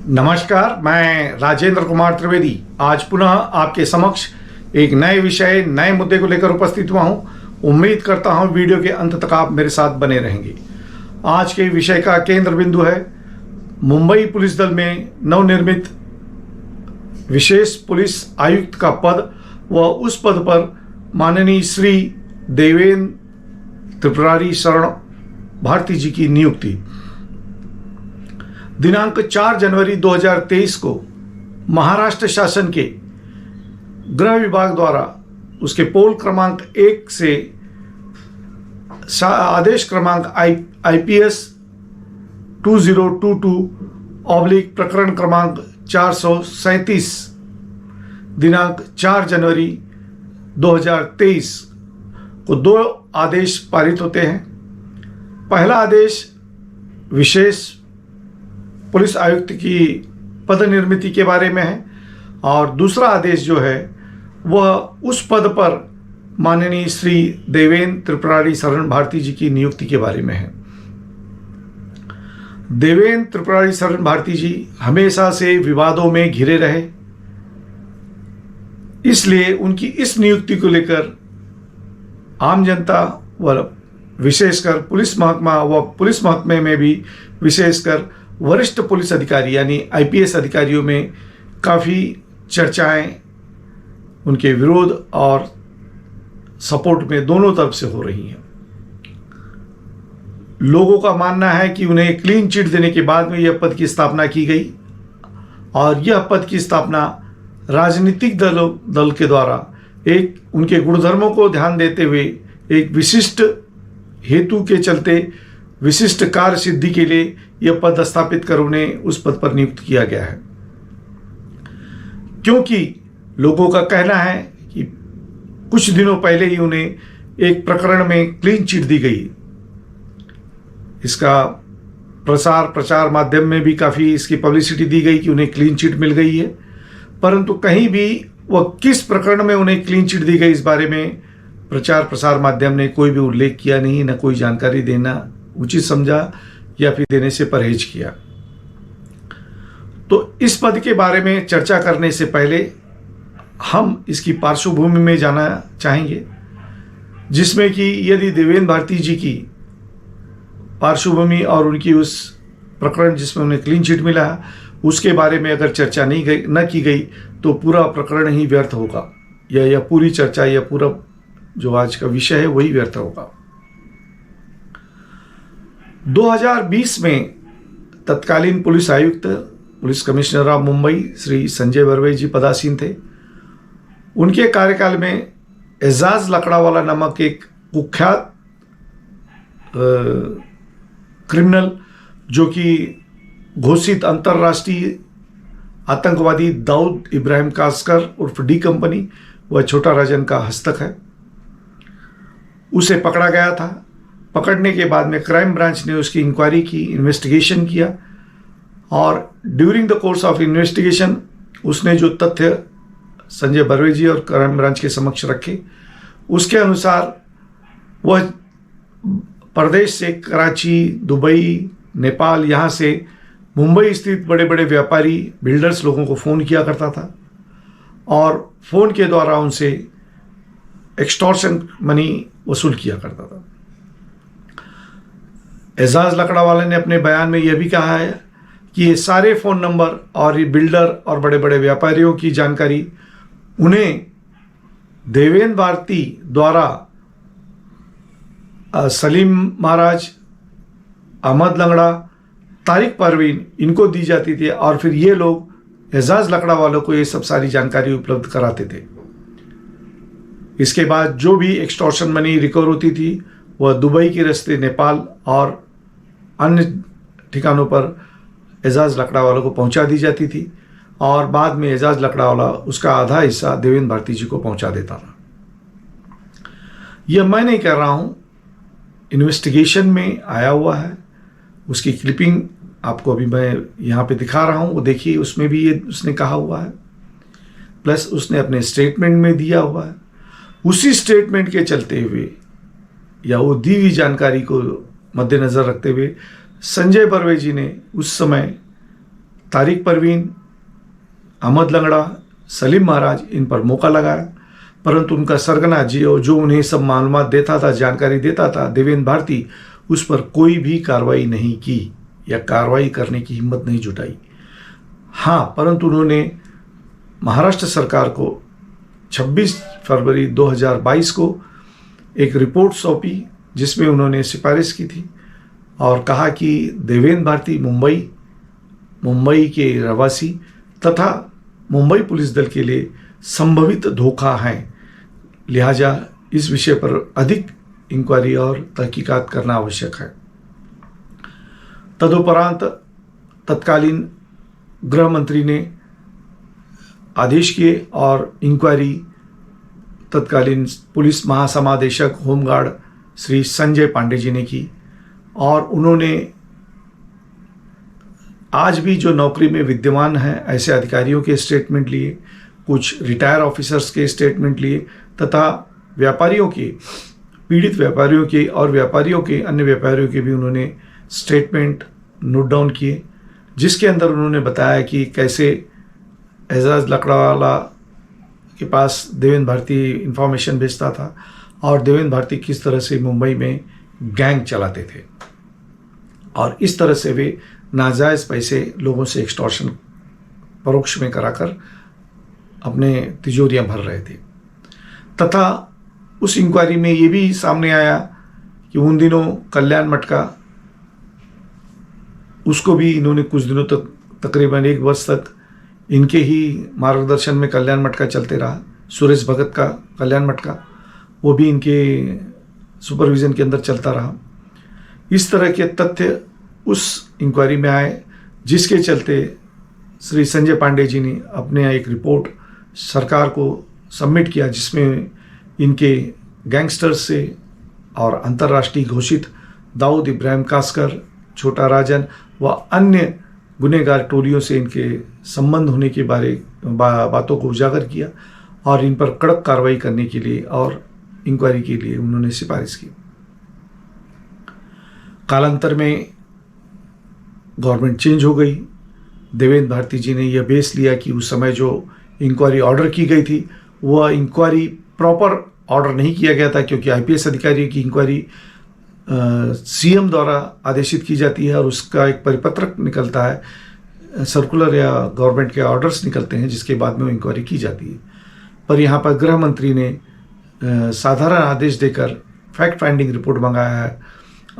नमस्कार, मैं राजेंद्र कुमार त्रिवेदी आज पुनः आपके समक्ष एक नए विषय नए मुद्दे को लेकर उपस्थित हुआ हूं। उम्मीद करता हूं वीडियो के अंत तक आप मेरे साथ बने रहेंगे। आज के विषय का केंद्र बिंदु है मुंबई पुलिस दल में नवनिर्मित विशेष पुलिस आयुक्त का पद व उस पद पर माननीय श्री देवेंद्र त्रिपुरारी शरण भारती जी की नियुक्ति। दिनांक 4 जनवरी 2023 को महाराष्ट्र शासन के गृह विभाग द्वारा उसके पोल क्रमांक 1 से आदेश क्रमांक IPS 2022 प्रकरण क्रमांक 437 दिनांक 4 जनवरी 2023 को दो आदेश पारित होते हैं। पहला आदेश विशेष पुलिस आयुक्त की पद निर्मिति के बारे में है और दूसरा आदेश जो है वह उस पद पर माननीय श्री देवेंद्र त्रिपुरारी शरण भारती जी की नियुक्ति के बारे में है। देवेंद्र त्रिपुरारी शरण भारती जी हमेशा से विवादों में घिरे रहे, इसलिए उनकी इस नियुक्ति को लेकर आम जनता व विशेषकर पुलिस महकमा व पुलिस महकमे में भी विशेषकर वरिष्ठ पुलिस अधिकारी यानी IPS अधिकारियों में काफ़ी चर्चाएं उनके विरोध और सपोर्ट में दोनों तरफ से हो रही हैं। लोगों का मानना है कि उन्हें क्लीन चिट देने के बाद में यह पद की स्थापना की गई और यह पद की स्थापना राजनीतिक दल के द्वारा एक उनके गुणधर्मों को ध्यान देते हुए एक विशिष्ट हेतु के चलते विशिष्ट कार्य सिद्धि के लिए यह पद स्थापित कर उन्हें उस पद पर नियुक्त किया गया है। क्योंकि लोगों का कहना है कि कुछ दिनों पहले ही उन्हें एक प्रकरण में क्लीन चिट दी गई। इसका प्रचार माध्यम में भी काफ़ी इसकी पब्लिसिटी दी गई कि उन्हें क्लीन चिट मिल गई है, परंतु कहीं भी वह किस प्रकरण में उन्हें क्लीन चिट दी गई इस बारे में प्रचार माध्यम ने कोई भी उल्लेख किया नहीं, न कोई जानकारी देना उचित समझा या फिर देने से परहेज किया। तो इस पद के बारे में चर्चा करने से पहले हम इसकी पार्श्वभूमि में जाना चाहेंगे, जिसमें कि यदि देवेंद्र भारती जी की पार्श्वभूमि और उनकी उस प्रकरण जिसमें उन्हें क्लीन चिट मिला उसके बारे में अगर चर्चा न की गई तो पूरा प्रकरण ही व्यर्थ होगा, या पूरी चर्चा या पूरा जो आज का विषय है वही व्यर्थ होगा। 2020 में तत्कालीन पुलिस आयुक्त police commissioner of Mumbai Shri Sanjay Barve ji पदासीन थे। उनके कार्यकाल में एजाज लकड़ावाला नामक एक कुख्यात क्रिमिनल जो कि घोषित अंतर्राष्ट्रीय आतंकवादी दाऊद इब्राहिम कास्कर उर्फ डी कंपनी व छोटा राजन का हस्तक है, उसे पकड़ा गया था। पकड़ने के बाद में क्राइम ब्रांच ने उसकी इंक्वायरी की, इन्वेस्टिगेशन किया और during the course of investigation उसने जो तथ्य संजय बर्वे जी और क्राइम ब्रांच के समक्ष रखे उसके अनुसार वह प्रदेश से कराची, दुबई, नेपाल यहाँ से मुंबई स्थित बड़े बड़े व्यापारी बिल्डर्स लोगों को फ़ोन किया करता था और फ़ोन के द्वारा उनसे एक्सटॉर्शन मनी वसूल किया करता था। एजाज लकड़ावाला ने अपने बयान में यह भी कहा है कि ये सारे फ़ोन नंबर और ये बिल्डर और बड़े बड़े व्यापारियों की जानकारी उन्हें देवेंद्र भारती द्वारा सलीम महाराज, अहमद लंगड़ा, तारिक परवीन इनको दी जाती थी और फिर ये लोग एजाज लकड़ावालों को ये सब सारी जानकारी उपलब्ध कराते थे। इसके बाद जो भी एक्सटॉर्शन मनी रिकवर होती थी वह दुबई के रास्ते नेपाल और अन्य ठिकानों पर एजाज लकड़ावाला को पहुंचा दी जाती थी और बाद में एजाज लकड़ावाला उसका आधा हिस्सा देवेंद्र भारती जी को पहुंचा देता था। यह मैं नहीं कर रहा हूं, इन्वेस्टिगेशन में आया हुआ है। उसकी क्लिपिंग आपको अभी मैं यहाँ पे दिखा रहा हूँ, वो देखिए, उसमें भी ये उसने कहा हुआ है, प्लस उसने अपने स्टेटमेंट में दिया हुआ है। उसी स्टेटमेंट के चलते हुए या वो दी हुई जानकारी को मद्देनज़र रखते हुए संजय बर्वे जी ने उस समय तारिक परवीन, अहमद लंगड़ा, सलीम महाराज, इन पर मौका लगाया, परंतु उनका सरगना जो उन्हें सब मालूमात देता था, जानकारी देता था, देवेंद्र भारती, उस पर कोई भी कार्रवाई नहीं की या कार्रवाई करने की हिम्मत नहीं जुटाई। हाँ, परंतु उन्होंने महाराष्ट्र सरकार को 26 फरवरी 2022 को एक रिपोर्ट सौंपी, जिसमें उन्होंने सिफारिश की थी और कहा कि देवेंद्र भारती मुंबई के रहवासी तथा मुंबई पुलिस दल के लिए संभवित धोखा हैं, लिहाजा इस विषय पर अधिक इंक्वायरी और तहकीकात करना आवश्यक है। तदुपरांत तत्कालीन गृह मंत्री ने आदेश किए और इंक्वायरी तत्कालीन पुलिस महासमादेशक होमगार्ड श्री संजय पांडे जी ने की और उन्होंने आज भी जो नौकरी में विद्यमान हैं ऐसे अधिकारियों के स्टेटमेंट लिए, कुछ रिटायर ऑफिसर्स के स्टेटमेंट लिए तथा व्यापारियों के, पीड़ित व्यापारियों के और व्यापारियों के, अन्य व्यापारियों के भी उन्होंने स्टेटमेंट नोट डाउन किए, जिसके अंदर उन्होंने बताया कि कैसे एजाज लकड़ावाला के पास देवेंद्र भारती इंफॉर्मेशन भेजता था और देवेंद्र भारती किस तरह से मुंबई में गैंग चलाते थे और इस तरह से वे नाजायज़ पैसे लोगों से एक्सटॉर्शन परोक्ष में कराकर अपने तिजोरियां भर रहे थे। तथा उस इंक्वायरी में ये भी सामने आया कि उन दिनों कल्याण मटका, उसको भी इन्होंने कुछ दिनों तक, तकरीबन 1 वर्ष तक इनके ही मार्गदर्शन में कल्याण मटका चलते रहा। सुरेश भगत का कल्याण मटका, वो भी इनके सुपरविज़न के अंदर चलता रहा। इस तरह के तथ्य उस इंक्वायरी में आए, जिसके चलते श्री संजय पांडे जी ने अपने एक रिपोर्ट सरकार को सबमिट किया, जिसमें इनके गैंगस्टर्स से और अंतर्राष्ट्रीय घोषित दाऊद इब्राहिम कास्कर, छोटा राजन व अन्य गुनहगार टोलियों से इनके संबंध होने के बातों को उजागर किया और इन पर कड़क कार्रवाई करने के लिए और इंक्वायरी के लिए उन्होंने सिफारिश की। कालांतर में गवर्नमेंट चेंज हो गई। देवेंद्र भारती जी ने यह बेस लिया कि उस समय जो इंक्वायरी ऑर्डर की गई थी वह इंक्वायरी प्रॉपर ऑर्डर नहीं किया गया था, क्योंकि आईपीएस अधिकारियों की इंक्वायरी सीएम द्वारा आदेशित की जाती है और उसका एक परिपत्रक निकलता है, सर्कुलर या गवर्नमेंट के ऑर्डर्स निकलते हैं, जिसके बाद में वो इंक्वायरी की जाती है। पर यहाँ पर गृह मंत्री ने साधारण आदेश देकर फैक्ट फाइंडिंग रिपोर्ट मंगाया है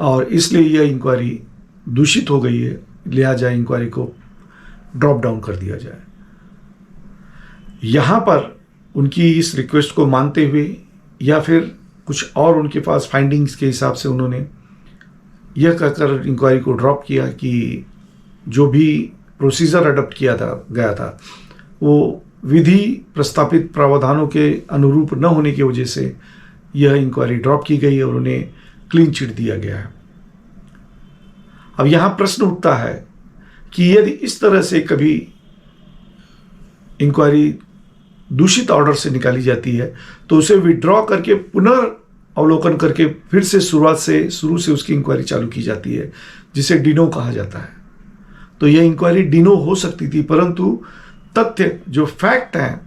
और इसलिए यह इंक्वायरी दूषित हो गई है, लिहाजा इंक्वायरी को ड्रॉप डाउन कर दिया जाए। यहाँ पर उनकी इस रिक्वेस्ट को मानते हुए या फिर कुछ और उनके पास फाइंडिंग्स के हिसाब से उन्होंने यह कहकर इंक्वायरी को ड्रॉप किया कि जो भी प्रोसीजर अडॉप्ट किया गया था वो विधि प्रस्तावित प्रावधानों के अनुरूप न होने की वजह से यह इंक्वायरी ड्रॉप की गई और उन्हें क्लीन चिट दिया गया है। अब यहाँ प्रश्न उठता है कि यदि इस तरह से कभी इंक्वायरी दूषित ऑर्डर से निकाली जाती है तो उसे विड्रॉ करके पुनर्अवलोकन करके फिर से शुरू से उसकी इंक्वायरी चालू की जाती है, जिसे डिनो कहा जाता है। तो यह इंक्वायरी डिनो हो सकती थी, परंतु तथ्य जो फैक्ट हैं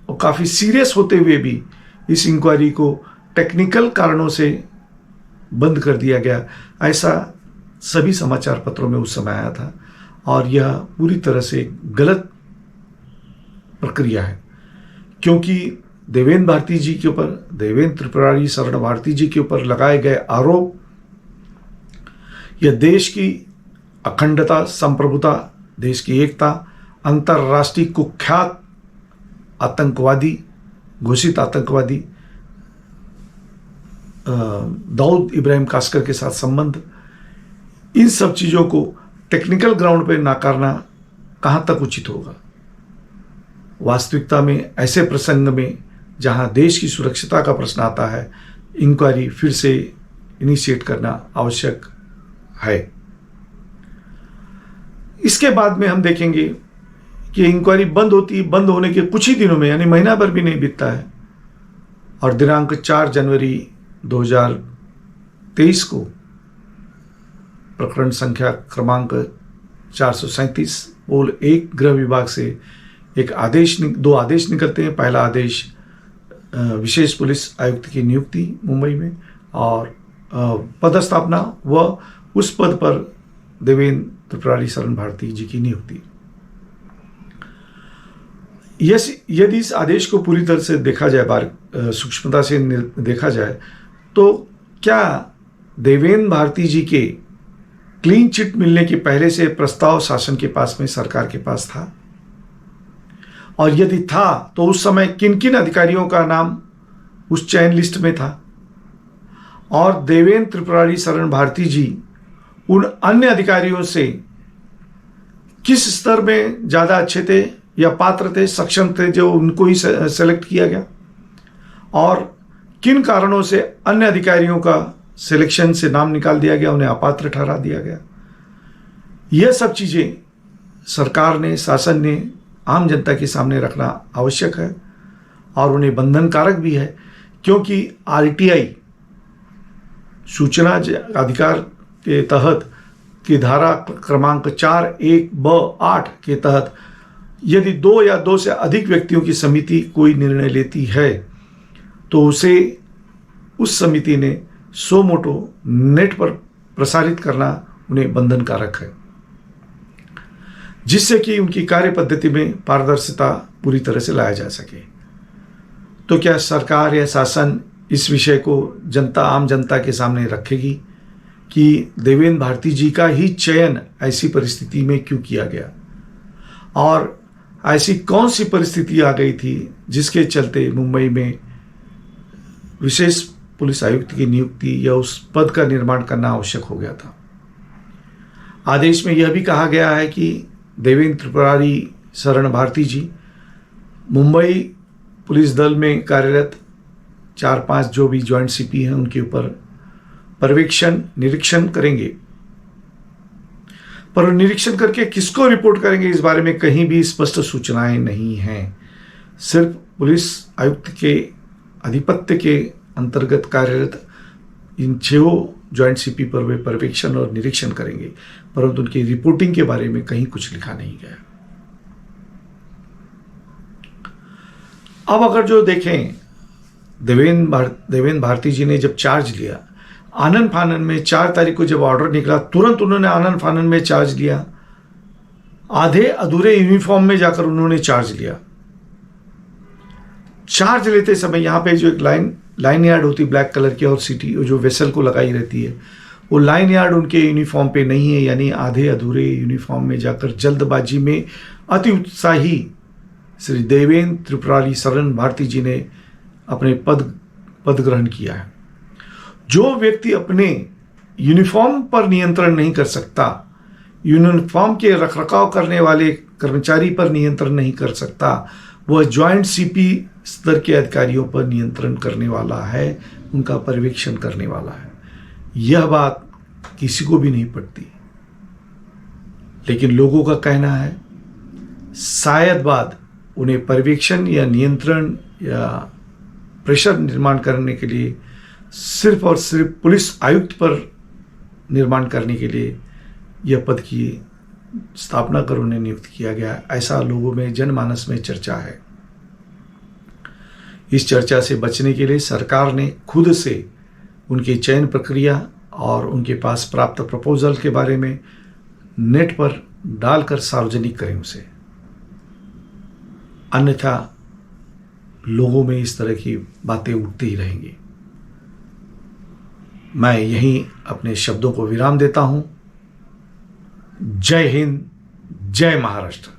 वो काफ़ी सीरियस होते हुए भी इस इंक्वायरी को टेक्निकल कारणों से बंद कर दिया गया, ऐसा सभी समाचार पत्रों में उस समय आया था और यह पूरी तरह से गलत प्रक्रिया है, क्योंकि देवेंद्र भारती जी के ऊपर, देवेंद्र त्रिपुरारी शरण भारती जी के ऊपर लगाए गए आरोप यह देश की अखंडता, संप्रभुता, देश की एकता, अंतर्राष्ट्रीय कुख्यात आतंकवादी, घोषित आतंकवादी दाऊद इब्राहिम कास्कर के साथ संबंध, इन सब चीज़ों को टेक्निकल ग्राउंड पर नाकारना कहाँ तक उचित होगा। वास्तविकता में ऐसे प्रसंग में जहां देश की सुरक्षिता का प्रश्न आता है, इंक्वायरी फिर से इनिशिएट करना आवश्यक है। इसके बाद में हम देखेंगे कि इंक्वायरी बंद होने के कुछ ही दिनों में, यानी महीना भर भी नहीं बीतता है और दिनांक 4 जनवरी 2023 को प्रकरण संख्या क्रमांक 437 वो एक गृह विभाग से दो आदेश निकलते हैं। पहला आदेश विशेष पुलिस आयुक्त की नियुक्ति मुंबई में और पदस्थापना व उस पद पर देवेंद्र त्रिपुरारी शरण भारती जी की नियुक्ति। यदि इस आदेश को पूरी तरह से देखा जाए, सूक्ष्मता से देखा जाए, तो क्या देवेंद्र भारती जी के क्लीन चिट मिलने के पहले से प्रस्ताव शासन के पास में, सरकार के पास था? और यदि था तो उस समय किन किन अधिकारियों का नाम उस चयन लिस्ट में था? और देवेंद्र त्रिपुरारी शरण भारती जी उन अन्य अधिकारियों से किस स्तर में ज़्यादा अच्छे थे या पात्र थे, सक्षम थे, जो उनको ही सेलेक्ट किया गया? और किन कारणों से अन्य अधिकारियों का सिलेक्शन से नाम निकाल दिया गया, उन्हें अपात्र ठहरा दिया गया? यह सब चीज़ें सरकार ने, शासन ने आम जनता के सामने रखना आवश्यक है और उन्हें बंधनकारक भी है, क्योंकि आरटीआई सूचना अधिकार के तहत की धारा क्रमांक 4(1)(ब)(8) के तहत यदि 2 या 2 से अधिक व्यक्तियों की समिति कोई निर्णय लेती है तो उसे उस समिति ने सो मोटो नेट पर प्रसारित करना उन्हें बंधनकारक है, जिससे कि उनकी कार्य पद्धति में पारदर्शिता पूरी तरह से लाया जा सके। तो क्या सरकार या शासन इस विषय को आम जनता के सामने रखेगी कि देवेंद्र भारती जी का ही चयन ऐसी परिस्थिति में क्यों किया गया और ऐसी कौन सी परिस्थिति आ गई थी जिसके चलते मुंबई में विशेष पुलिस आयुक्त की नियुक्ति या उस पद का निर्माण करना आवश्यक हो गया था? आदेश में यह भी कहा गया है कि देवेंद्र त्रिपुरारी शरण भारती जी मुंबई पुलिस दल में कार्यरत 4-5 जो भी ज्वाइंट सीपी हैं उनके ऊपर पर्यवेक्षण निरीक्षण करेंगे, पर निरीक्षण करके किसको रिपोर्ट करेंगे इस बारे में कहीं भी स्पष्ट सूचनाएं नहीं हैं। सिर्फ पुलिस आयुक्त के आधिपत्य के अंतर्गत कार्यरत इन 6 ज्वाइंट सीपी पर वे पर्यवेक्षण और निरीक्षण करेंगे, परंतु उनकी रिपोर्टिंग के बारे में कहीं कुछ लिखा नहीं गया। अब अगर जो देखें, देवेंद्र भारती जी ने जब चार्ज लिया, आनन फानन में 4 तारीख को जब ऑर्डर निकला, तुरंत उन्होंने आनन फानन में चार्ज लिया। आधे अधूरे यूनिफॉर्म में जाकर उन्होंने चार्ज लिया। चार्ज लेते समय यहाँ पे जो एक लाइन यार्ड होती है ब्लैक कलर की और सिटी जो वेसल को लगाई रहती है, वो लाइन यार्ड उनके यूनिफॉर्म पे नहीं है, यानी आधे अधूरे यूनिफॉर्म में जाकर जल्दबाजी में अति उत्साही श्री देवेंद्र त्रिपुरारी शरण भारती जी ने अपने पद ग्रहण किया है। जो व्यक्ति अपने यूनिफॉर्म पर नियंत्रण नहीं कर सकता, यूनिफॉर्म के रखरखाव करने वाले कर्मचारी पर नियंत्रण नहीं कर सकता, वह ज्वाइंट सीपी स्तर के अधिकारियों पर नियंत्रण करने वाला है, उनका पर्यवेक्षण करने वाला है। यह बात किसी को भी नहीं पड़ती, लेकिन लोगों का कहना है शायद बात उन्हें पर्यवेक्षण या नियंत्रण या प्रेशर निर्माण करने के लिए सिर्फ और सिर्फ पुलिस आयुक्त पर निर्माण करने के लिए यह पद की स्थापना कर उन्हें नियुक्त किया गया, ऐसा लोगों में जनमानस में चर्चा है। इस चर्चा से बचने के लिए सरकार ने खुद से उनकी चयन प्रक्रिया और उनके पास प्राप्त प्रपोजल के बारे में नेट पर डालकर सार्वजनिक करें उसे, अन्यथा लोगों में इस तरह की बातें उठती ही रहेंगी। मैं यहीं अपने शब्दों को विराम देता हूं। जय हिंद, जय महाराष्ट्र।